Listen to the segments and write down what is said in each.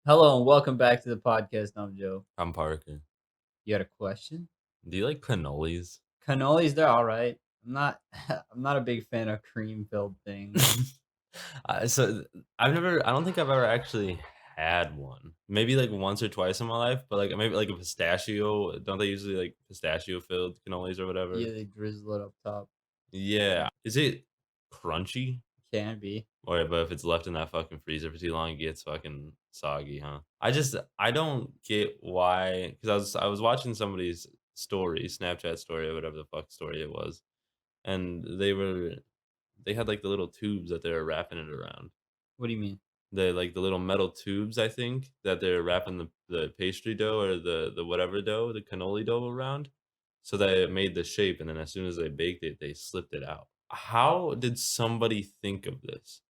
Hello and welcome back to the podcast. I'm Joe. I'm Parker. You had a question? Do you like cannolis? Cannolis, they're all right. I'm not. I'm not a big fan of cream-filled things. So I don't think I've ever actually had one. Maybe like once or twice in my life, but like maybe like a pistachio. Don't they usually like pistachio filled cannolis or whatever? Yeah, they drizzle it up top. Yeah. Is it crunchy? Can be. Or but if it's left in that fucking freezer for too long, it gets fucking soggy, huh? I don't get why because I was watching somebody's story, Snapchat story or whatever the fuck story it was, and they had, like, the little tubes that they were wrapping it around. What do you mean? The little metal tubes, I think, that they're wrapping the pastry dough or the whatever dough, the cannoli dough around, so that it made the shape, and then as soon as they baked it, they slipped it out. How did somebody think of this?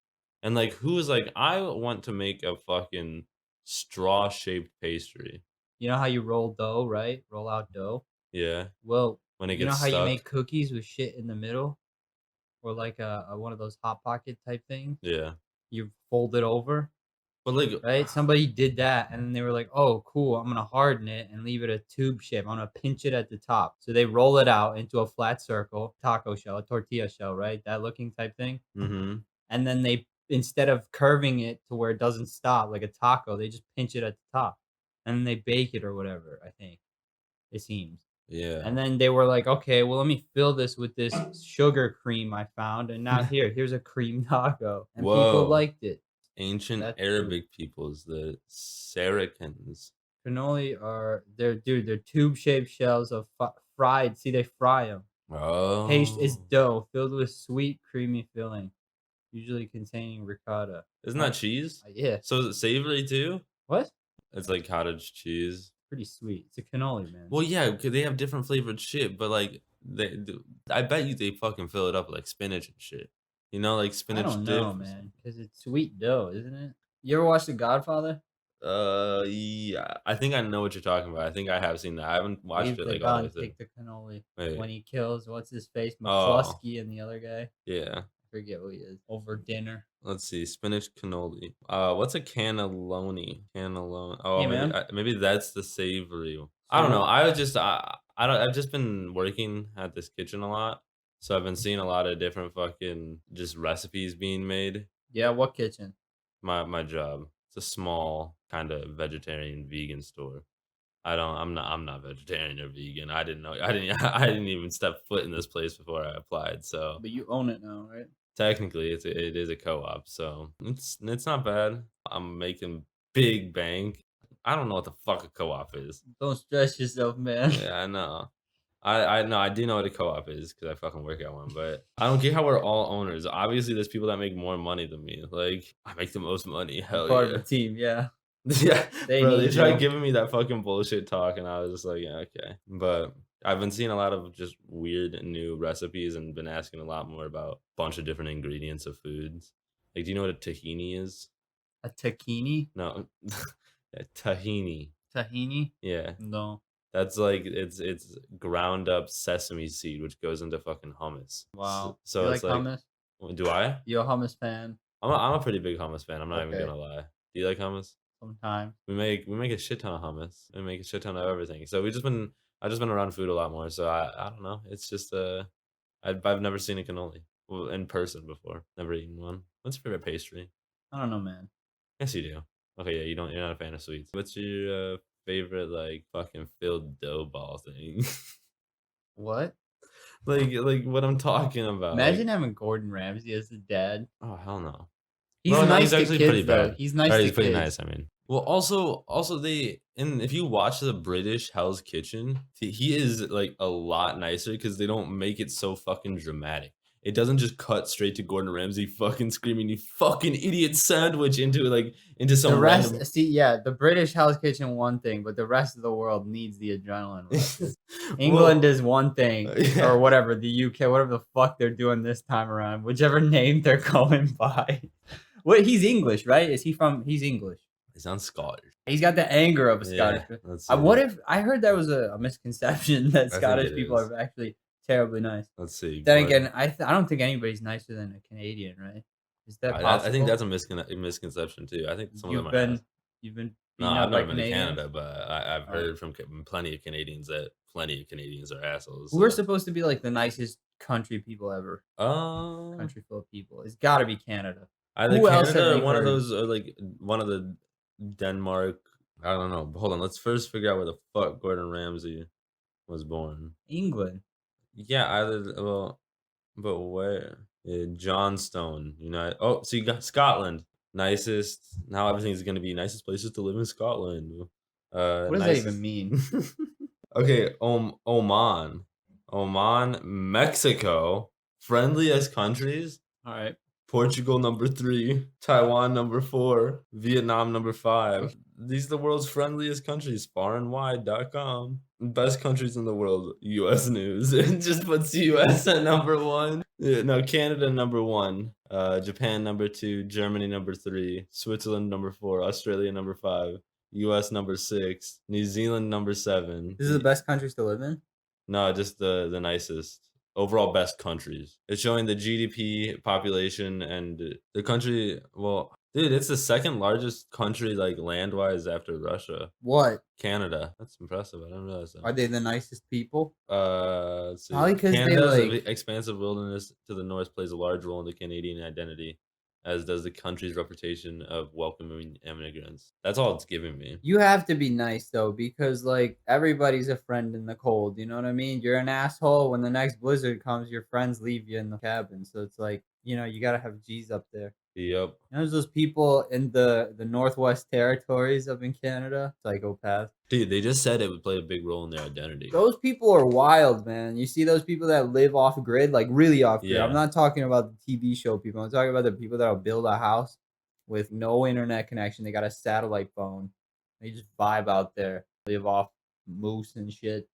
And, like, who was like, "I want to make a fucking straw-shaped pastry." You know how you roll dough, right? Roll out dough. Yeah, Well, when it you know gets how you make stuck? cookies with shit in the middle, or like a one of those hot pocket type things. Yeah. You fold it over. But, like, Right? Somebody did that, and then they were like, "Oh, cool, I'm gonna harden it and leave it a tube shape. I'm gonna pinch it at the top." So they roll it out into a flat circle, taco shell, a tortilla shell, right? That looking type thing. mhm. And then they instead of curving it to where it doesn't stop like a taco, they just pinch it at the top. And then they bake it or whatever, I think. It seems. Yeah. And then they were like, "Okay, well, let me fill this with this sugar cream I found, and now here's a cream taco." And people Whoa. liked it. Ancient That's true. Arabic peoples, the Saracens. Cannoli are they're tube-shaped shells of fried see, they fry them. Paste is Oh. dough filled with sweet, creamy filling, usually containing ricotta. Isn't that Oh, cheese? yeah. So is it savory too? What? It's like cottage cheese. Pretty sweet. It's a cannoli, man. Well, yeah, 'cause they have different flavored shit, but, like, they do I bet you they fucking fill it up with, like, spinach and shit. You know, like I spinach don't know, dip? man, because it's sweet dough, isn't it? You ever watched The Godfather? Yeah, I think I know what you're talking about. I think I have seen that. I haven't watched Leave it, the like, all the way gun, through. take the cannoli. Wait. When he kills, what's his face? Oh, McCluskey and the other guy. I yeah. forget who he is. Over dinner. Let's see, spinach cannoli. What's a cannelloni? Cannelloni. Oh, Hey, man. maybe that's the savory one. I don't know. So I've just been working at this kitchen a lot, so I've been seeing a lot of different fucking just recipes being made. yeah, what kitchen? My job. It's a small kind of vegetarian vegan store. I'm not vegetarian or vegan. I didn't know. I didn't I didn't even step foot in this place before I applied. So But you own it now, right? technically, it is a co-op, so it's not bad. I'm making big bank. I don't know what the fuck a co-op is. Don't stress yourself, man. Yeah, I know. I know I do know what a co-op is because I fucking work at one, but I don't get how we're all owners. Obviously, there's people that make more money than me. Like I make the most money. You're Hell part of yeah. a team, yeah. Yeah, They bro, they need tried you. giving me that fucking bullshit talk, and I was just like, "Yeah, okay." But I've been seeing a lot of just weird new recipes and been asking a lot more about a bunch of different ingredients of foods. Like, do you know what a tahini is? A tahini? No. Yeah, tahini. Tahini? Yeah. No. That's like it's ground up sesame seed, which goes into fucking hummus. Wow. You So it's like like hummus? well, do I? You a hummus fan? I'm a pretty big hummus fan, I'm not even Okay. gonna lie. Do you like hummus? Sometimes. We make a shit ton of hummus. We make a shit ton of everything. So I've just been around food a lot more. So I don't know. It's just I've never seen a cannoli well, in person before. Never eaten one. What's your favorite pastry? I don't know, man. Yes, you do. Okay, yeah, you're not a fan of sweets. What's your favorite like fucking filled dough ball thing? What? Like what I'm talking about. Imagine Like having Gordon Ramsay as a dad. oh hell no. He's Well, no, he's nice to actually pretty kids, though. bad. He's nice Or to he's pretty kids. nice, I mean. Well, also they and if you watch the British Hell's Kitchen, he is, like, a lot nicer because they don't make it so fucking dramatic. It doesn't just cut straight to Gordon Ramsay fucking screaming, "You fucking idiot sandwich," into The some random rest see, yeah, the British Hell's Kitchen one thing, but the rest of the world needs the adrenaline rushes. England Well, is one thing, or yeah. whatever, the UK, whatever the fuck they're doing this time around, whichever name they're going by. What he's English, right? Is he from he's English. It sounds Scottish. He's got the anger of a Scottish Yeah, let's what see. if I heard that was a misconception that I think Scottish it people is. are actually terribly nice. Let's see, Then again, Gordon. I don't think anybody's nicer than a Canadian, right? Is that I think possible? that's a misconception too. I think some of them You've are ass. been you've been No, beaten I've up by never been to Canadians? Canada, but I've Oh. heard from plenty of Canadians that plenty of Canadians are assholes. Who are So, supposed to be, like, the nicest country people ever? um, Country full of people. It's gotta be Canada. either Who else have Canada or you one of heard? those, or like one of the Denmark. I don't know. Hold on. Let's first figure out where the fuck Gordon Ramsay was born. England. Yeah, either well, but where? Yeah, Johnstone, United. Oh, so you got Scotland. Nicest. Now everything's gonna be nicest places to live in Scotland. What does that even Nicest. mean? Okay, Oman, Oman, Mexico, friendliest countries. Alright. Portugal number 3, Taiwan number 4, Vietnam number 5. These are the world's friendliest countries, faranwide.com. Best countries in the world, US News. It just puts US at number 1. Yeah, no, Canada number 1, Japan number 2, Germany number 3, Switzerland number 4, Australia number 5, US number 6, New Zealand number 7. This is the best countries to live in? No, just the nicest. Overall best countries. It's showing the GDP, population, and the country. Well, dude, it's the second largest country, like land-wise, after Russia. What? Canada. That's impressive. I didn't realize Are that. they the nicest people? Let's see. Probably 'cause they, Canada's like expansive wilderness to the north plays a large role in the Canadian identity, as does the country's reputation of welcoming immigrants. That's all it's giving me. you have to be nice, though, because, like, everybody's a friend in the cold, you know what I mean? You're an asshole, when the next blizzard comes, your friends leave you in the cabin, so it's like, you gotta have G's up there. Yep. There's those people in the Northwest Territories up in Canada, psychopaths. Dude, they just said it would play a big role in their identity. Those people are wild, man. You see those people that live off grid, like really off grid. I'm Yeah. not talking about the TV show people. I'm talking about the people that'll build a house with no internet connection. They got a satellite phone. They just vibe out there, live off moose and shit.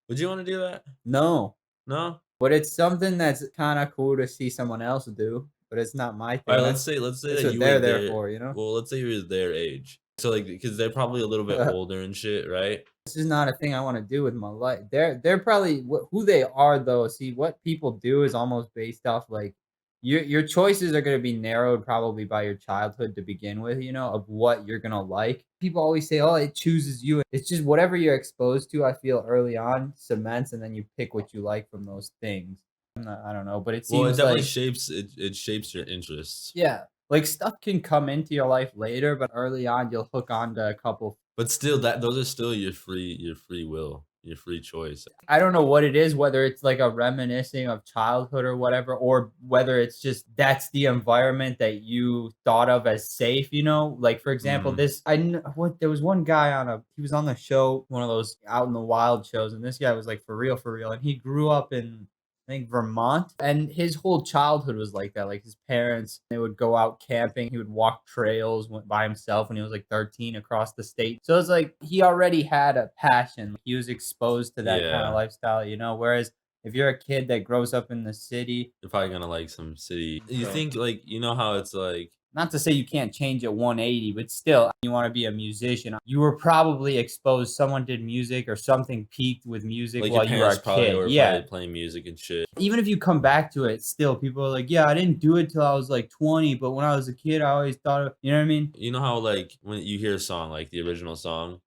Would you want to do that? No, No? but it's something that's kind of cool to see someone else do. But it's not my All thing. right, That's let's say that's that what you were they're there there. for, you know. Well, let's say you were their age. So like, because they're probably a little bit older and shit, right? This is not a thing I want to do with my life. They're probably who they are though. See, what people do is almost based off like your choices are going to be narrowed probably by your childhood to begin with, of what you're going to like. People always say, "Oh, it chooses you." It's just whatever you're exposed to, I feel early on cements and then you pick what you like from those things. I don't know, but it Well, it seems definitely like shapes it. It shapes your interests. yeah, like stuff can come into your life later, but early on you'll hook on to a couple. But still, that those are still your free will, your free choice. I don't know what it is, whether it's like a reminiscing of childhood or whatever, or whether it's just that's the environment that you thought of as safe. Like for example, Mhm. there was one guy he was on the show, one of those out in the wild shows, and this guy was like for real, and he grew up in I think Vermont, and his whole childhood was like that. Like his parents, they would go out camping. He would walk trails by himself when he was like 13 across the state. So it's like he already had a passion. He was exposed to that kind of Yeah, lifestyle. Whereas if you're a kid that grows up in the city, you're probably gonna like some city. You so think like how it's like. not to say you can't change at 180, but still, you want to be a musician. You were probably exposed. Someone did music or something peaked with music Like while your you were a parents probably kid. were Yeah. probably playing music and shit. Even if you come back to it, still people are like, yeah, I didn't do it till I was like 20, but when I was a kid, I always thought of, you know what I mean? You know how like when you hear a song, like the original song,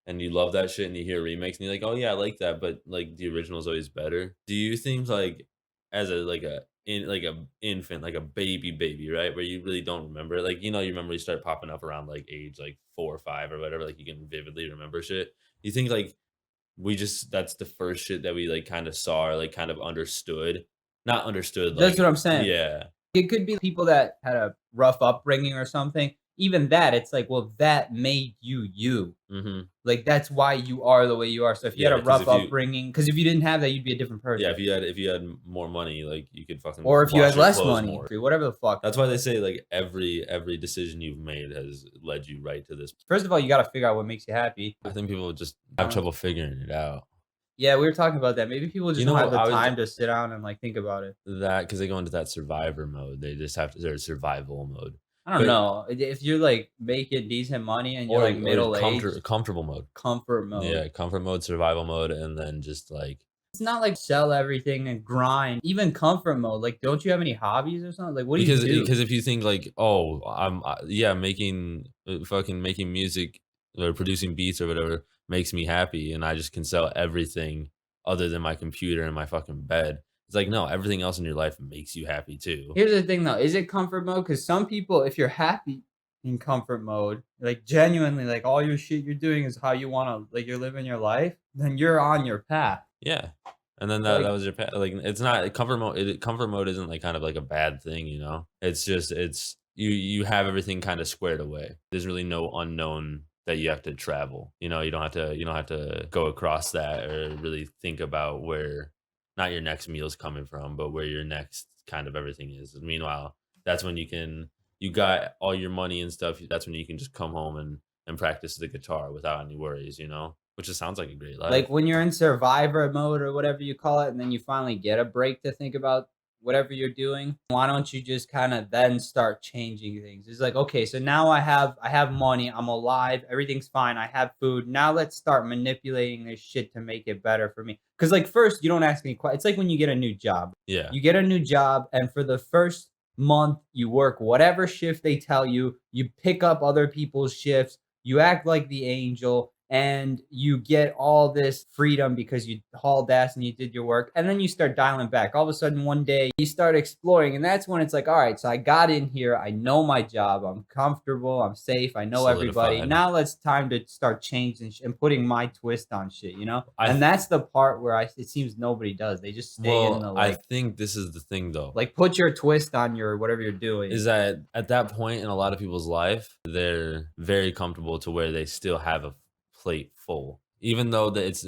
and you love that shit, and you hear a remix, and you're like, oh yeah, I like that, but like the original is always better. Do you think like as a infant, like a baby, right, where you really don't remember it, like you remember you start popping up around like age like 4 or 5 or whatever, like you can vividly remember shit. You think like that's the first shit that we like kind of saw or like kind of understood, not understood, That's like what I'm saying. yeah. It could be people that had a rough upbringing or something. Even that, it's like, well, that made you you. Hmm. Like that's why you are the way you are. So if you had Yeah, a because rough upbringing, because if you didn't have that, you'd be a different yeah, person. if you had more money, like you could fucking Or if you wash had your less clothes money, more. whatever the fuck. That's why they say like every decision you've made has led you right to this. First of all, you got to figure out what makes you happy. I think people just have trouble figuring it out. Yeah, we were talking about that. Maybe people just don't have the I was time to sit down and like think about it. that because they go into that survivor mode. They just have to their survival mode. I don't But know. If you're like making decent money and you're like middle aged, comfortable mode. comfort mode. Yeah, comfort mode, survival mode, and then just like It's not like sell everything and grind. Even comfort mode. Like, don't you have any hobbies or something? Like, what do you do? because if you think like, oh, I'm yeah, making fucking making music or producing beats or whatever makes me happy, and I just can sell everything other than my computer and my fucking bed. It's like, no, everything else in your life makes you happy too. Here's the thing though, is it comfort mode? Because some people, if you're happy in comfort mode, like genuinely, like all your shit you're doing is how you wanna like you're living your life, then you're on your path. Yeah. And then that Like was your like, it's not comfort mode isn't like kind of like a bad thing, you know? It's just you have everything kind of squared away. There's really no unknown that you have to travel. You don't have to go across that or really think about where not your next meal's coming from, but where your next kind of everything is. And meanwhile, that's when you got all your money and stuff. That's when you can just come home and practice the guitar without any worries, you know? Which just sounds like a great life. like when you're in survivor mode or whatever you call it, and then you finally get a break to think about whatever you're doing, why don't you just kind of then start changing things? It's like, okay, so now I have money, I'm alive, everything's fine, I have food. Now let's start manipulating this shit to make it better for me. Because like first, you don't ask me questions. It's like when you get a new job. Yeah. You get a new job, and for the first month, you work whatever shift they tell you. You pick up other people's shifts. You act like the angel, and you get all this freedom because you hauled ass and you did your work. And then you start dialing back. All of a sudden, one day, you start exploring. And that's when it's like, all right, so I got in here. I know my job. I'm comfortable. I'm safe. I know everybody. Solidified. Now it's time to start changing and putting my twist on shit, you know? I And th that's the part where it seems nobody does. They just stay in the I like, think this is the thing though, like put your twist on your whatever you're doing. is that at that point in a lot of people's life, they're very comfortable to where they still have a plate full. Even though that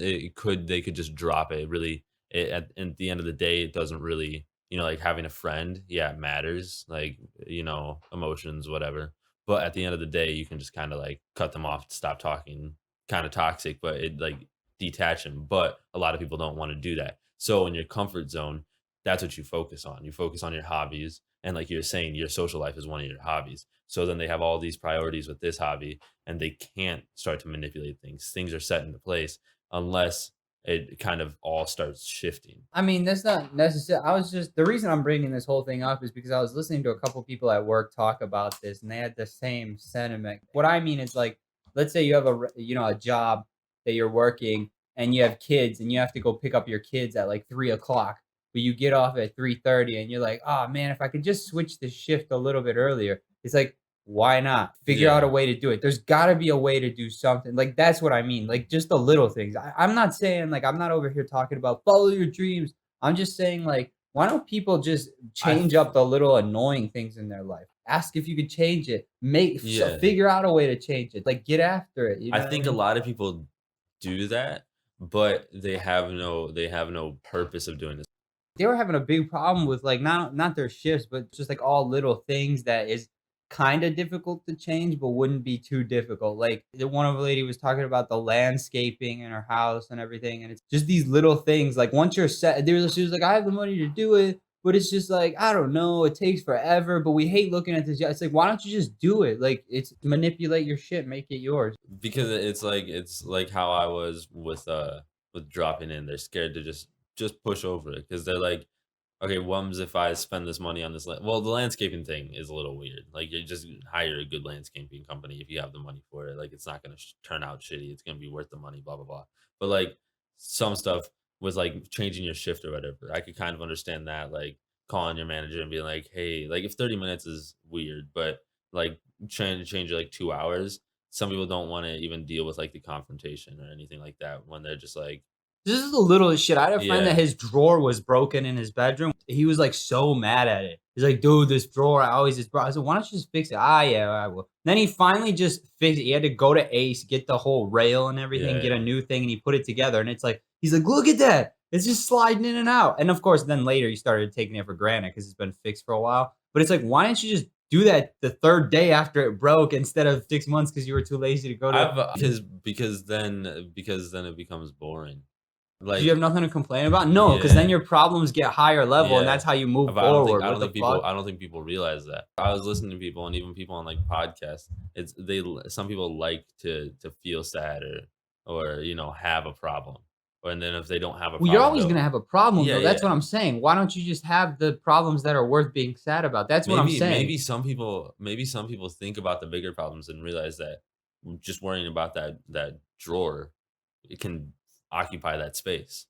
they could just drop it. Really, at the end of the day, it doesn't really, like having a friend, yeah, it matters, like, emotions, whatever. But at the end of the day, you can just kind of like cut them off, stop talking, kind of toxic, but it like detach them. But a lot of people don't want to do that. So in your comfort zone, that's what you focus on. You focus on your hobbies. And like you're saying, your social life is one of your hobbies. So then they have all these priorities with this hobby and they can't start to manipulate things. Things are set into place unless it kind of all starts shifting. I mean, that's not necessary. I was just the reason I'm bringing this whole thing up is because I was listening to a couple people at work talk about this, and they had the same sentiment. What I mean is like, let's say you have a job that you're working, and you have kids, and you have to go pick up your kids at like 3 o'clock, but you get off at 3:30, and you're like, oh man, if I could just switch the shift a little bit earlier. It's like, why not figure out a Yeah. way to do it? There's got to be a way to do something. Like that's what I mean. Like just the little things. I'm not saying like I'm not over here talking about follow your dreams. I'm just saying like why don't people just I change up the little annoying things in their life? Ask if you could change it. yeah. Figure out a way to change it. Like get after it. You I know what I think a mean? lot of people do that, but they have no purpose of doing this. They were having a big problem with like not their shifts, but just like all little things that is kind of difficult to change, but wouldn't be too difficult. Like the one of the lady was talking about the landscaping in her house and everything, and it's just these little things. Like once you're set, she was like, I have the money to do it, but it's just like I don't know, it takes forever. But we hate looking at this. It's like why don't you just do it? Like it's manipulate your shit, make it yours. Because it's like how I was with dropping in. They're scared to just push over it because they're like, okay, whums if I spend this money on this well, the landscaping thing is a little weird. Like you just hire a good landscaping company if you have the money for it. Like it's not gonna turn out shitty. It's gonna be worth the money, blah blah blah. But like some stuff with like changing your shift or whatever, I could kind of understand that. Like calling your manager and being like, hey, like if 30 minutes is weird, but like trying to change it like 2 hours, some people don't want to even deal with like the confrontation or anything like that when they're just like, This is the littlest shit. I had a friend that yeah, his drawer was broken in his bedroom. He was like so mad at it. He's like, dude, this drawer I always just brought. I said, why don't you just fix it? Ah, yeah, I will. Then he finally just fixed it. He had to go to Ace, get the whole rail and everything, yeah, get a yeah. new thing, and he put it together. And it's like, he's like, look at that. It's just sliding in and out. And of course, then later he started taking it for granted because it's been fixed for a while. But it's like, why didn't you just do that the third day after it broke instead of 6 months because you were too lazy to go to? Because then it becomes boring. Do you Like have nothing to complain about? No, because then yeah, your problems get higher level, and yeah. that's how you move But I don't think forward. What the fuck? I don't think people realize that. I was listening to people and even people on like podcasts. Some people like to feel sad or have a problem. And then if they don't have a Well, you're problem, always they'll gonna have a problem, yeah, though. That's yeah. what I'm saying. Why don't you just have the problems that are worth being sad about? That's what I'm saying. Maybe some people think about the bigger problems and realize that just worrying about that drawer, it can occupy that space.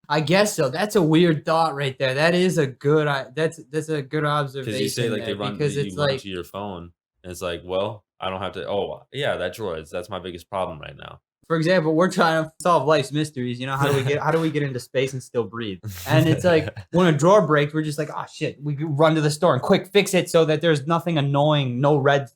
I guess so. That's a weird thought right there. That is a good that's a good 'Cause you say, observation like, there because you it's run like, to your phone, and it's like, "Well, I don't have to." Oh, yeah, that drawer is that's my biggest problem right now. for example, we're trying to solve life's mysteries, you know, how do we get into space and still breathe? And it's like when a drawer breaks, we're just like, "Oh shit, we could run to the store and quick fix it so that there's nothing annoying, no red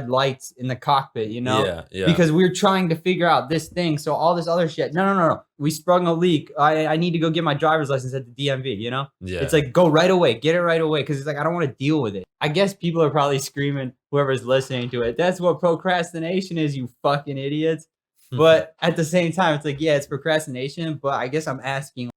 lights in the cockpit, you know?" Yeah, yeah, Because we're trying to figure out this thing, so all this other shit. No, no, no, no. We sprung a leak. I need to go get my driver's license at the DMV, you know? It's yeah. like go right away, get it right away because it's like I don't want to deal with it. I guess people are probably screaming, whoever's listening to it. That's what procrastination is, you fucking idiots. But at the same time, it's like, yeah, it's procrastination, but I guess I'm asking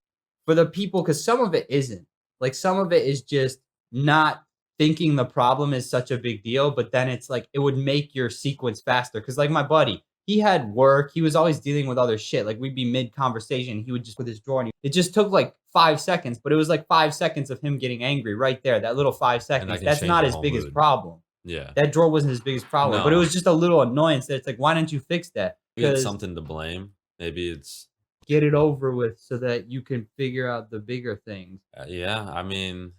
for the people because some of it isn't. Like some of it is just not thinking the problem is such a big deal, but then it's like it would make your sequence faster. Cause like my buddy, he had work, he was always dealing with other shit. Like we'd be mid conversation, he would just with his drawer, and it just took like 5 seconds, but it was like 5 seconds of him getting angry right there. That little five And that seconds. can That's change not the his whole biggest mood. problem. Yeah. That drawer wasn't his biggest problem, but it No. was just a little annoyance that it's like, why don't you fix that? Maybe it's Because something to blame. Maybe it's get it over with so that you can figure out the bigger things. yeah, I mean,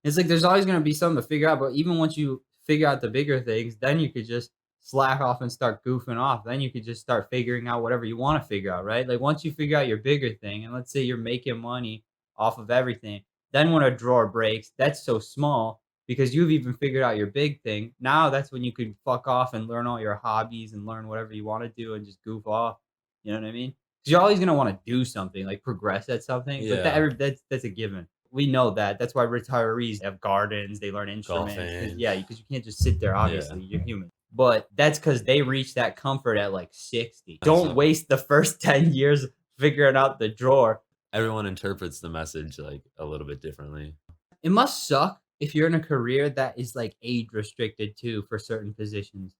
It's like there's always gonna be something to figure out, but even once you figure out the bigger things, then you could just slack off and start goofing off. Then you could just start figuring out whatever you wanna figure out, right? Like, once you figure out your bigger thing, and let's say you're making money off of everything, then when a drawer breaks, that's so small because you've even figured out your big thing. Now that's when you can fuck off and learn all your hobbies and learn whatever you wanna do and just goof off. You know what I mean? 'Cause you're always gonna wanna do something, like progress at something, but yeah, that's a given. We know that. That's why retirees have gardens, they learn instruments. 'Cause golfing. yeah, because you can't just sit there, Yeah. obviously, you're human. But that's because they reach that comfort at, like, 60. That's Don't a waste the first 10 years figuring out the drawer. everyone interprets the message, like, a little bit differently. It must suck if you're in a career that is, like, age restricted too for certain positions.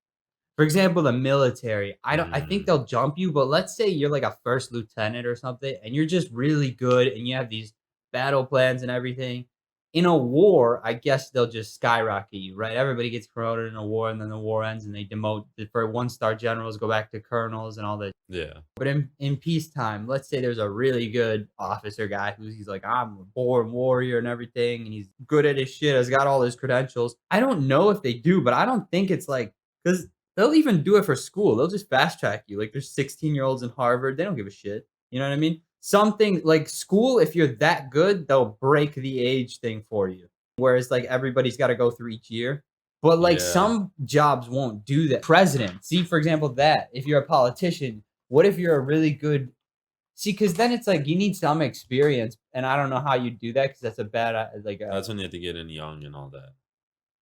For example, the military, I think Mm, they'll jump you, but let's say you're like a first lieutenant or something, and you're just really good and you have these battle plans and everything. In a war, I guess they'll just skyrocket you, right? Everybody gets promoted in a war, and then the war ends and they demote for one-star generals, go back to colonels and all that. yeah. But in peacetime, let's say there's a really good officer guy he's like, I'm a born warrior and everything, and he's good at his shit, has got all his credentials. I don't know if they do, but I don't think it's like because they'll even do it for school. They'll just fast track you. Like there's 16-year-olds in Harvard. They don't give a shit. You know what I mean? Something like school, if you're that good, they'll break the age thing for you. Whereas like everybody's got to go through each year. But like Yeah. some jobs won't do that. President, see, for example, that if you're a politician, what if you're a really good see? Because then it's like you need some experience, and I don't know how you do that because that's a bad That's when you have to get in young and all that.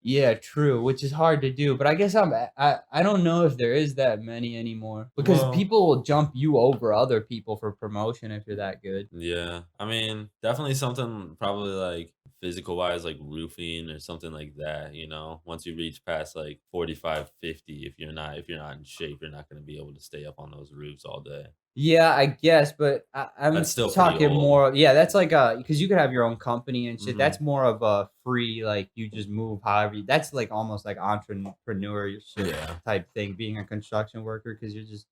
yeah, true, which is hard to do. But I guess I don't know if there is that many anymore because Well, people will jump you over other people for promotion if you're that good. yeah. I mean, definitely something probably, like, physical wise, like roofing or something like that, you know? Once you reach past, like, 45, 50, if you're not in shape, you're not gonna be able to stay up on those roofs all day. Yeah, I guess, but That's I'm still pretty talking old. more. Yeah, that's like because you could have your own company and shit. Mhm. That's more of a free, like you just move however. That's like almost like entrepreneurship Yeah. type thing, being a construction worker because you're just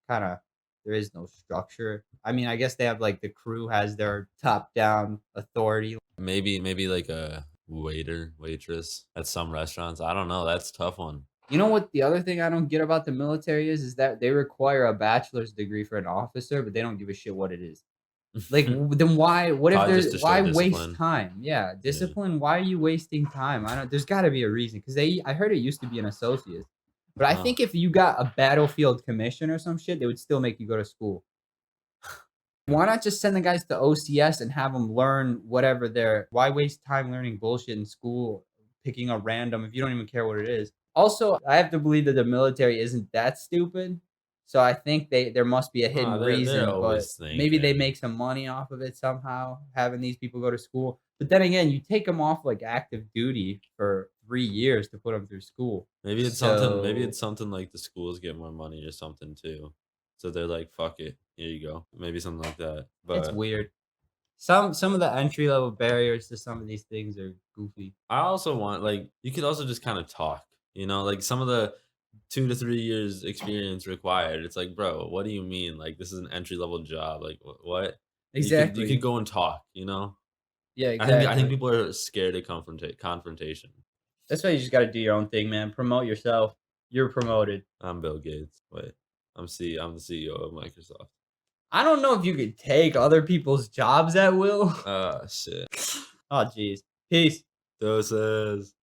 kind of there is no structure. I mean, I guess they have like the crew has their top down authority. Maybe like a waiter, waitress at some restaurants. I don't know, that's a tough one. You know what the other thing I don't get about the military is that they require a bachelor's degree for an officer, but they don't give a shit what it is. Like, then why what if Probably just there's to show why waste discipline. time? Yeah, Yeah. discipline, why are you wasting time? I don't there's gotta be a reason because I heard it used to be an associate. But I Oh, think if you got a battlefield commission or some shit, they would still make you go to school. Why not just send the guys to OCS and have them learn whatever they're why waste time learning bullshit in school, picking a random if you don't even care what it is? Also, I have to believe that the military isn't that stupid. So I think there must be a hidden they're reason, but always maybe they thinking. make some money off of it somehow, having these people go to school. But then again, you take them off like active duty for 3 years to put them through school. Maybe So it's something like the schools get more money or something too. So they're like, "Fuck it, here you go." Maybe something like that. it's But weird. Some of the entry level barriers to some of these things are goofy. I also want like you could also just kind of talk, you know, like some of the 2 to 3 years experience required. It's like, bro, what do you mean? Like, this is an entry level job. Like, what? You could Exactly. go and talk. You know. Yeah, I think exactly. people are scared of confrontation. That's why you just gotta do your own thing, man. Promote yourself. You're promoted. I'm Bill Gates. Wait, I'm the CEO of Microsoft. I don't know if you could take other people's jobs at will. Shit. Oh, jeez. Peace. Doses.